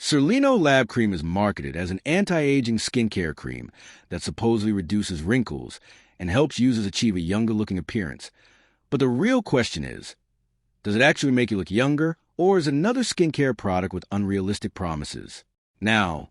Serlino Lab Cream is marketed as an anti-aging skincare cream that supposedly reduces wrinkles and helps users achieve a younger-looking appearance. But the real question is, does it actually make you look younger, or is it another skincare product with unrealistic promises? Now,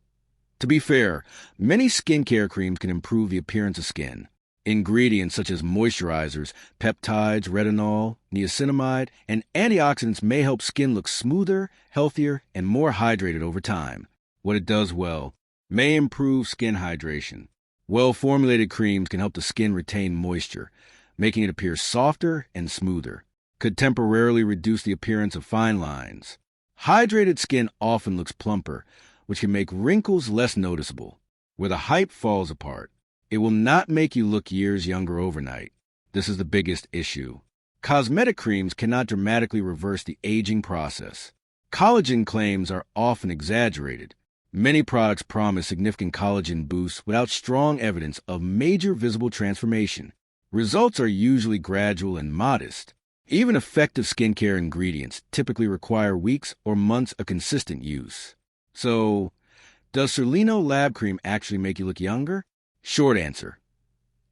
to be fair, many skincare creams can improve the appearance of skin. Ingredients such as moisturizers, peptides, retinol, niacinamide, and antioxidants may help skin look smoother, healthier, and more hydrated over time. What it does well may improve skin hydration. Well-formulated creams can help the skin retain moisture, making it appear softer and smoother. Could temporarily reduce the appearance of fine lines. Hydrated skin often looks plumper, which can make wrinkles less noticeable. Where the hype falls apart, it will not make you look years younger overnight. This is the biggest issue. Cosmetic creams cannot dramatically reverse the aging process. Collagen claims are often exaggerated. Many products promise significant collagen boosts without strong evidence of major visible transformation. Results are usually gradual and modest. Even effective skincare ingredients typically require weeks or months of consistent use. So, does Serlino Lab Cream actually make you look younger? Short answer.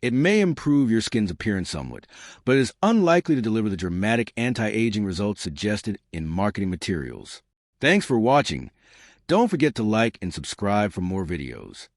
It may improve your skin's appearance somewhat, but it is unlikely to deliver the dramatic anti-aging results suggested in marketing materials. Thanks for watching. Don't forget to like and subscribe for more videos.